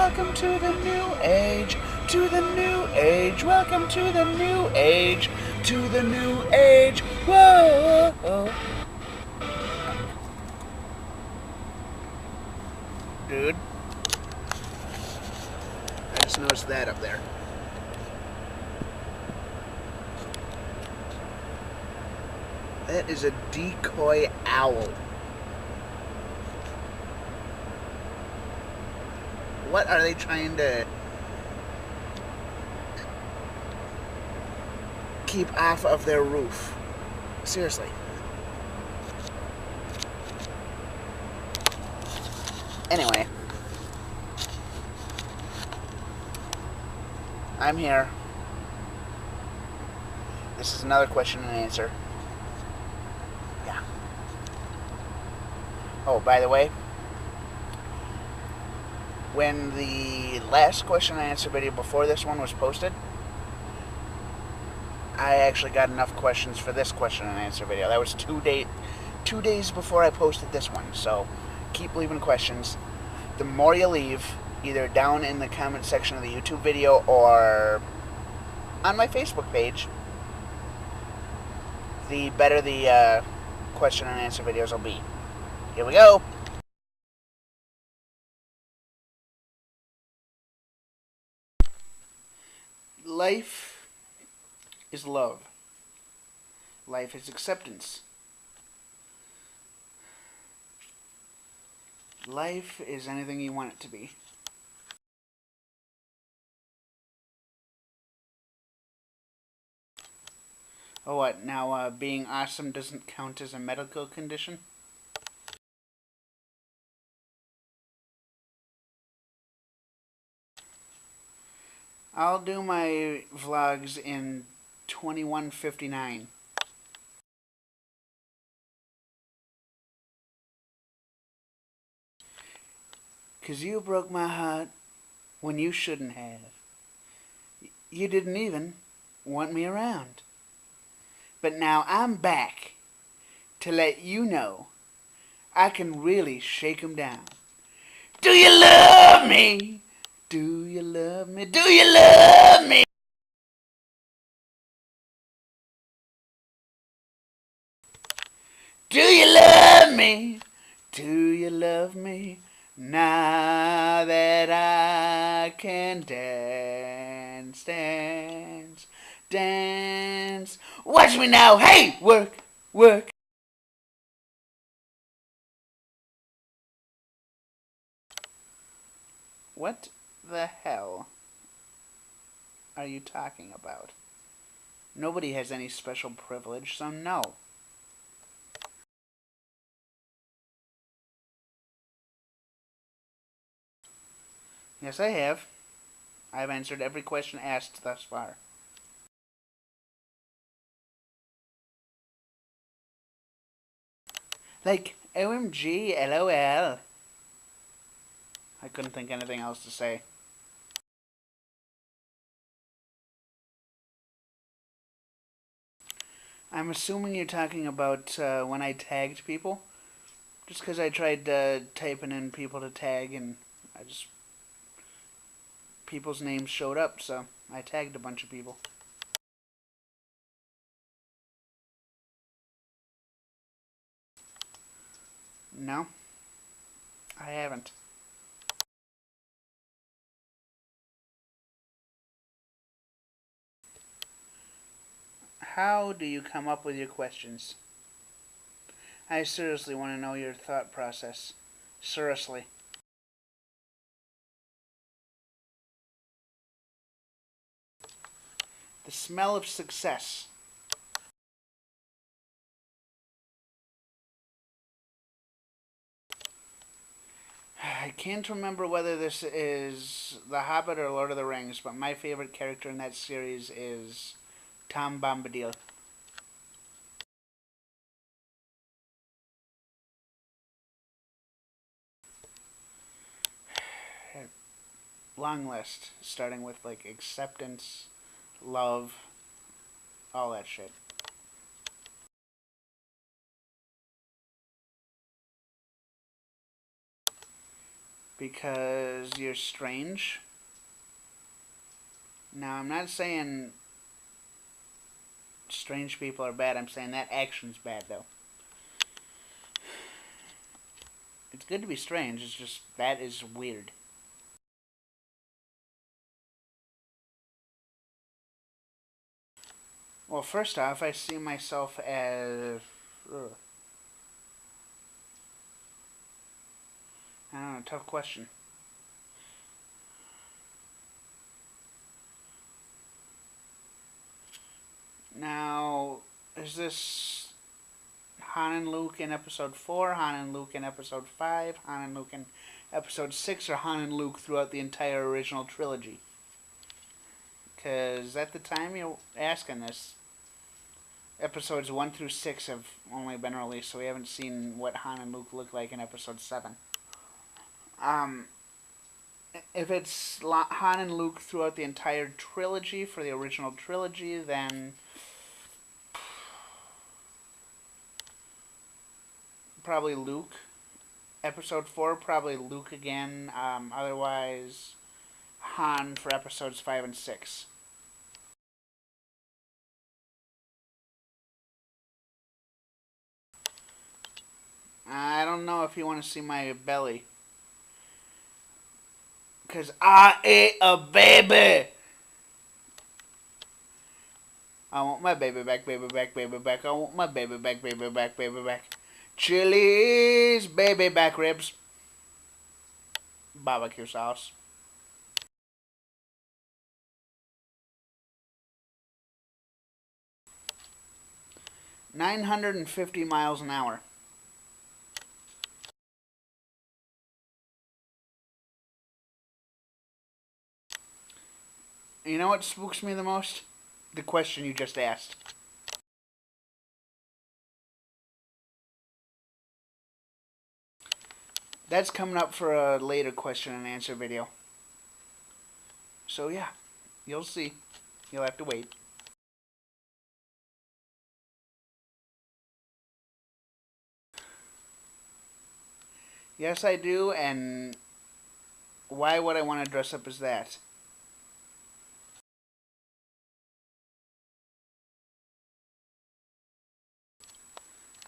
welcome to the new age, to the new age, welcome to the new age, to the new age, whoa. Dude, I just noticed that up there. That is a decoy owl. What are they trying to keep off of their roof? Seriously. Anyway. I'm here. This is another question and answer. Yeah. Oh, by the way, when the last question and answer video before this one was posted, I actually got enough questions for this question and answer video. That was 2 days before I posted this one. So keep leaving questions. The more you leave, either down in the comment section of the YouTube video or on my Facebook page, the better the question and answer videos will be. Here we go. Life is love. Life is acceptance. Life is anything you want it to be. Oh, what? Now, being awesome doesn't count as a medical condition? I'll do my vlogs in 2159. Cause you broke my heart when you shouldn't have. You didn't even want me around. But now I'm back to let you know I can really shake 'em down. Do you love me? Do you love me? Do you love me? Do you love me? Do you love me? Now that I can dance, dance, dance. Watch me now. Hey, work, work. What the hell are you talking about? Nobody has any special privilege, so no. Yes, I have. I've answered every question asked thus far. Like, OMG, LOL. I couldn't think anything else to say. I'm assuming you're talking about when I tagged people. Just because I tried typing in people to tag and people's names showed up, so I tagged a bunch of people. No, I haven't. How do you come up with your questions? I seriously want to know your thought process. Seriously. The smell of success. I can't remember whether this is The Hobbit or Lord of the Rings, but my favorite character in that series is Tom Bombadil. Long list, starting with like acceptance, love, all that shit. because you're strange. Now, I'm not saying strange people are bad. I'm saying that action's bad, though. It's good to be strange. It's just that is weird. Well, first off, I see myself as... I don't know, tough question. Now, is this Han and Luke in episode 4, Han and Luke in episode 5, Han and Luke in episode 6, or Han and Luke throughout the entire original trilogy? Because at the time you're asking this, episodes 1 through 6 have only been released, so we haven't seen what Han and Luke look like in episode 7. If it's Han and Luke throughout the entire trilogy for the original trilogy, then probably Luke. Episode 4, probably Luke again. Otherwise, Han for episodes 5 and 6. I don't know if you want to see my belly. Because I ate a baby! I want my baby back, baby back, baby back. I want my baby back, baby back, baby back. Chili's baby back ribs. Barbecue sauce. $950 miles an hour. You know what spooks me the most? The question you just asked. That's coming up for a later question and answer video. So yeah, you'll see. You'll have to wait. Yes, I do, and why would I want to dress up as that?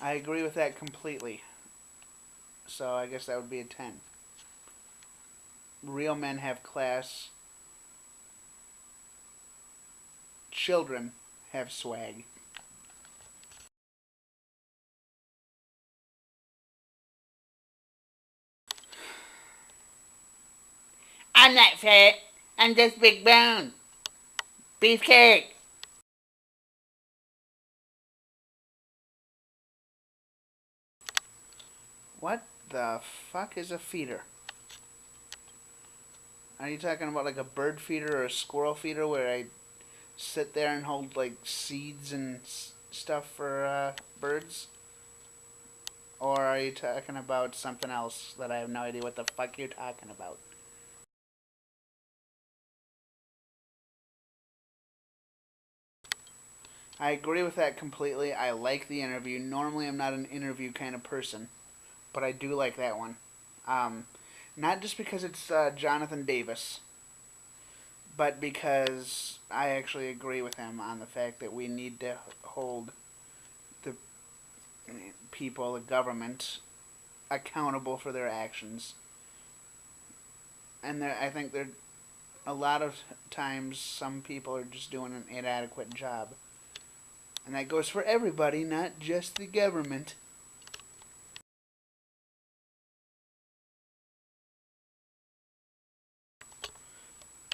I agree with that completely. So I guess that would be a 10. Real men have class. Children have swag. I'm not fat. I'm just big bone. Beefcake. What the fuck is a feeder? Are you talking about like a bird feeder or a squirrel feeder where I sit there and hold like seeds and stuff for birds? Or are you talking about something else that I have no idea what the fuck you're talking about? I agree with that completely. I like the interview. Normally I'm not an interview kind of person, but I do like that one. Not just because it's Jonathan Davis, but because I actually agree with him on the fact that we need to hold the people, the government, accountable for their actions. And I think there, a lot of times, some people are just doing an inadequate job. And that goes for everybody, not just the government.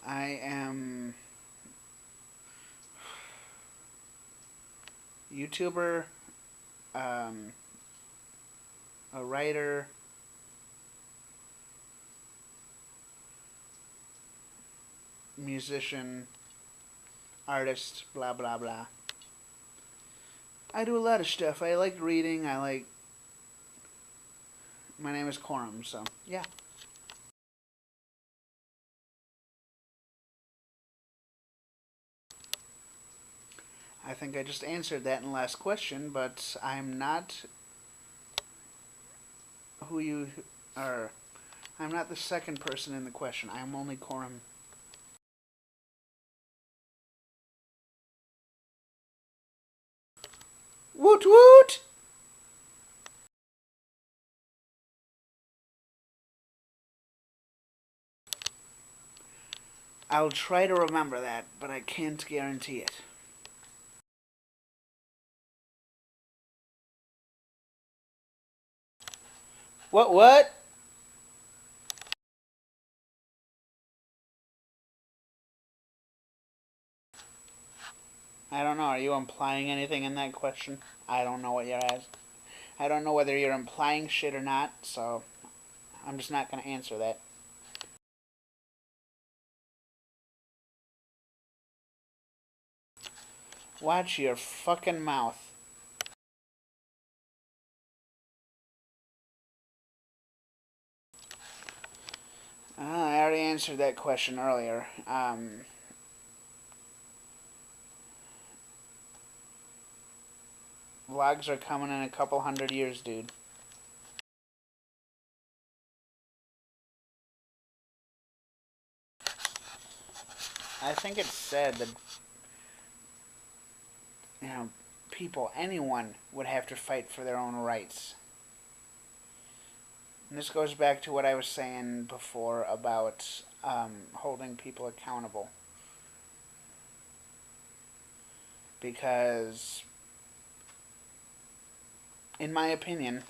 I am YouTuber, a writer, musician, artist, blah blah blah. I do a lot of stuff. I like reading. I like... My name is Corum, so yeah. I think I just answered that in the last question, but I'm not who you are. I'm not the second person in the question. I am only Corum. Woot woot! I'll try to remember that, but I can't guarantee it. What? I don't know. Are you implying anything in that question? I don't know what you're asking. I don't know whether you're implying shit or not, so I'm just not going to answer that. Watch your fucking mouth. I already answered that question earlier. Vlogs are coming in a couple 100 years, dude. I think it's sad that, people, anyone, would have to fight for their own rights. And this goes back to what I was saying before about holding people accountable. Because, in my opinion,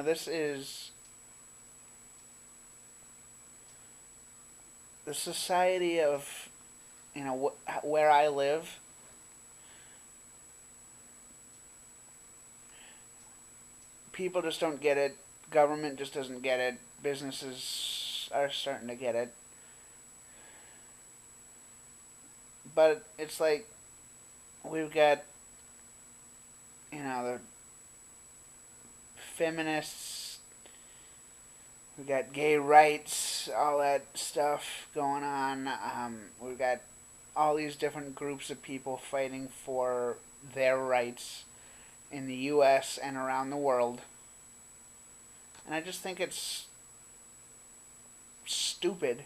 this is the society of, where I live. People just don't get it. Government just doesn't get it. Businesses are starting to get it. But it's like we've got, the feminists, we got gay rights, all that stuff going on. We've got all these different groups of people fighting for their rights in the U.S. and around the world. And I just think it's stupid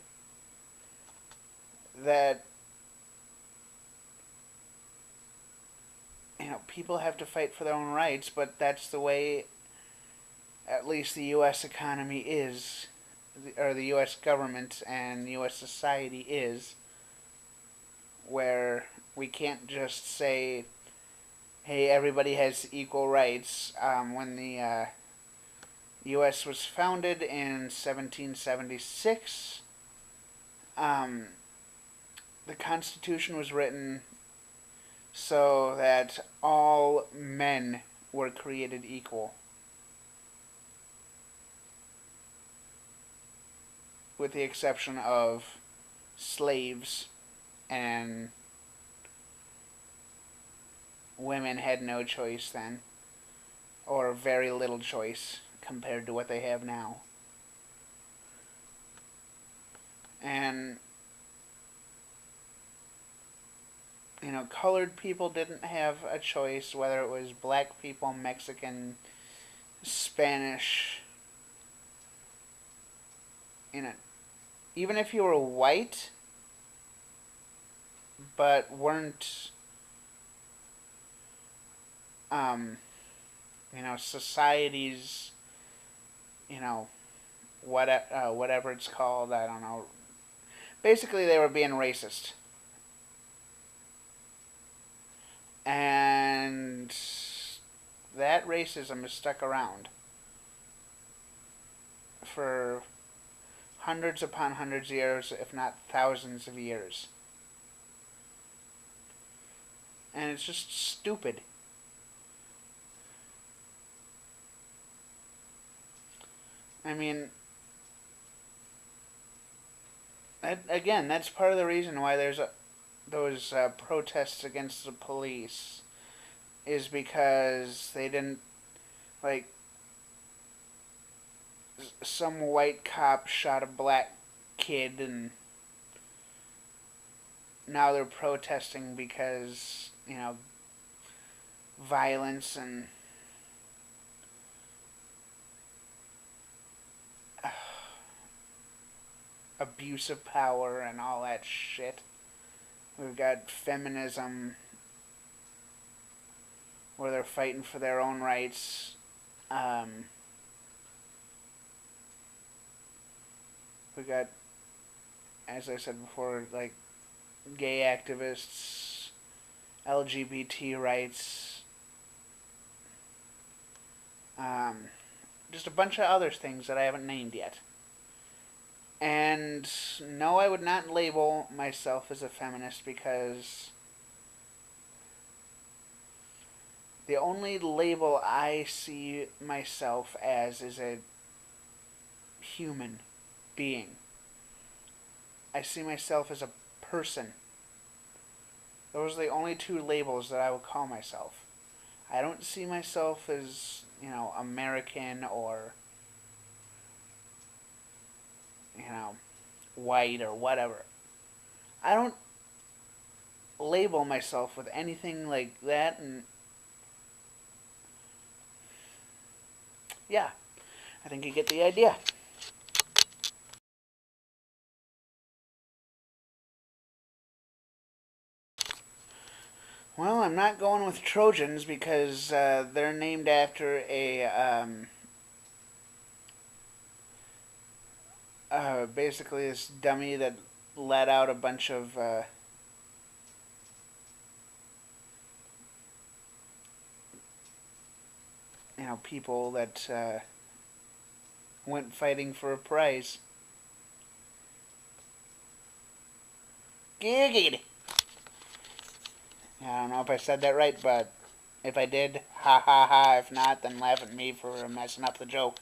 that people have to fight for their own rights, but that's the way at least the U.S. economy is, or the U.S. government and the U.S. society is, where we can't just say, hey, everybody has equal rights. When the U.S. was founded in 1776, the Constitution was written so that all men were created equal, with the exception of slaves, and women had no choice then, or very little choice compared to what they have now. And colored people didn't have a choice, whether it was black people, Mexican, Spanish. Even if you were white, but weren't, society's, whatever it's called, I don't know. Basically, they were being racist. And that racism has stuck around for hundreds upon hundreds of years, if not thousands of years. And it's just stupid. I mean, again, that's part of the reason why there's those protests against the police, is because they didn't, like, some white cop shot a black kid, and now they're protesting because you know, violence and abuse of power and all that shit. We've got feminism, where they're fighting for their own rights. We got, as I said before, like gay activists, LGBT rights, just a bunch of other things that I haven't named yet. And no, I would not label myself as a feminist because the only label I see myself as is a human being. I see myself as a person. Those are the only two labels that I would call myself. I don't see myself as, American or, white or whatever. I don't label myself with anything like that, and yeah, I think you get the idea. Well, I'm not going with Trojans because they're named after basically this dummy that let out a bunch of people that went fighting for a prize. Giggity. I don't know if I said that right, but if I did, ha ha ha. If not, then laugh at me for messing up the joke.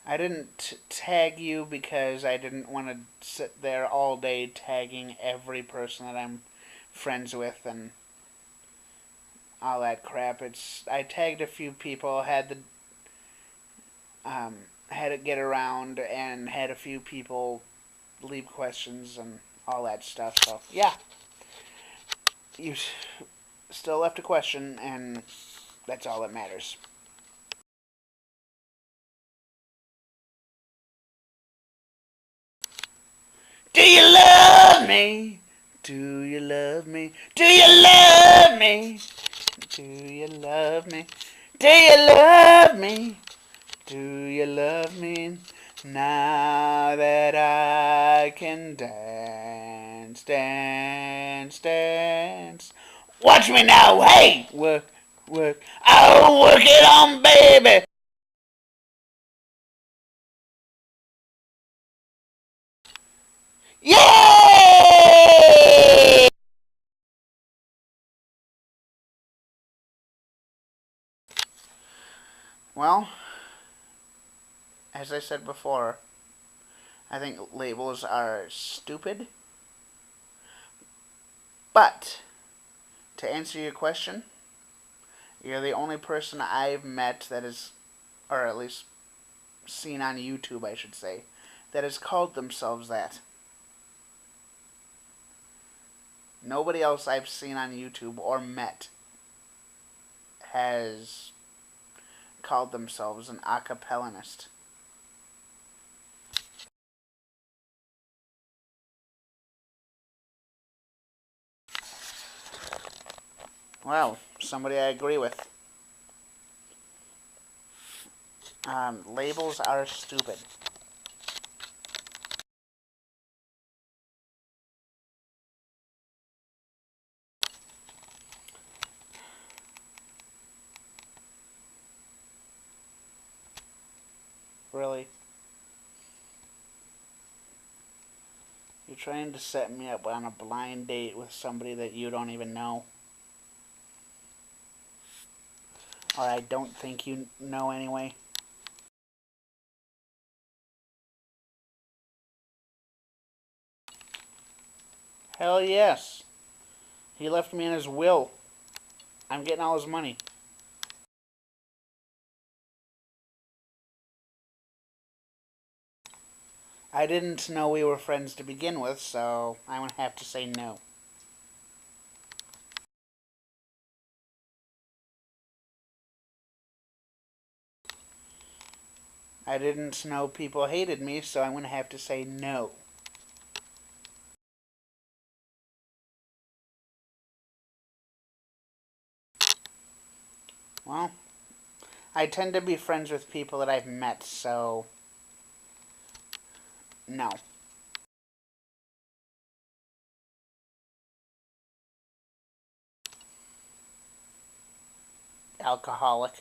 I didn't tag you because I didn't want to sit there all day tagging every person that I'm friends with and all that crap. I tagged a few people, had to get around, and had a few people leave questions and all that stuff. So yeah, you still left a question, and that's all that matters. Do you love me? Do you love me? Do you love me? Do you love me? Do you love me? Do you love me? Now that I can dance, dance, dance. Watch me now, hey! Work, work. Oh, work it on, baby! Yay! Well, as I said before, I think labels are stupid. But, to answer your question, you're the only person I've met that is, or at least seen on YouTube, I should say, that has called themselves that. Nobody else I've seen on YouTube or met has called themselves an acapellanist. Well, somebody I agree with. Labels are stupid. Really. You're trying to set me up on a blind date with somebody that you don't even know. Or I don't think you know anyway. Hell yes. He left me in his will. I'm getting all his money. I didn't know we were friends to begin with, so I would have to say no. I didn't know people hated me, so I'm going to have to say no. Well, I tend to be friends with people that I've met, so no. Alcoholic.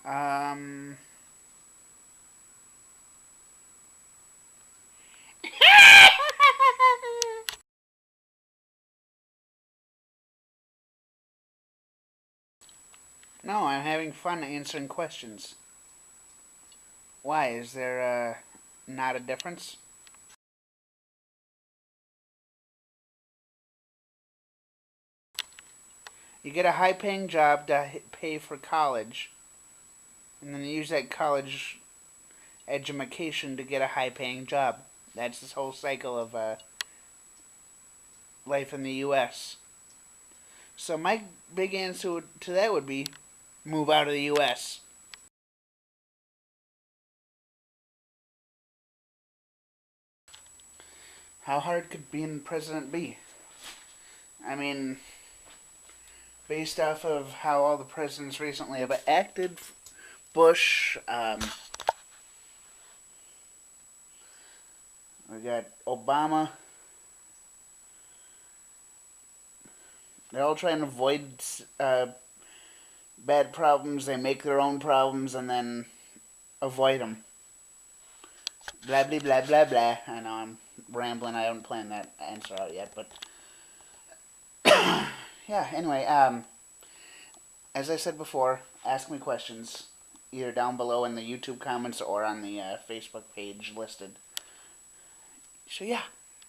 Um... No, I'm having fun answering questions. Why? Is there not a difference? You get a high-paying job to pay for college, and then you use that college education to get a high-paying job. That's this whole cycle of life in the U.S. So my big answer to that would be move out of the U.S. How hard could being president be? I mean, based off of how all the presidents recently have acted, Bush, we got Obama. They're all trying to avoid bad problems. They make their own problems and then avoid them. Blah, blah, blah, blah, blah. I know I'm rambling. I haven't planned that answer out yet, but yeah, anyway, as I said before, ask me questions either down below in the YouTube comments or on the Facebook page listed. So yeah.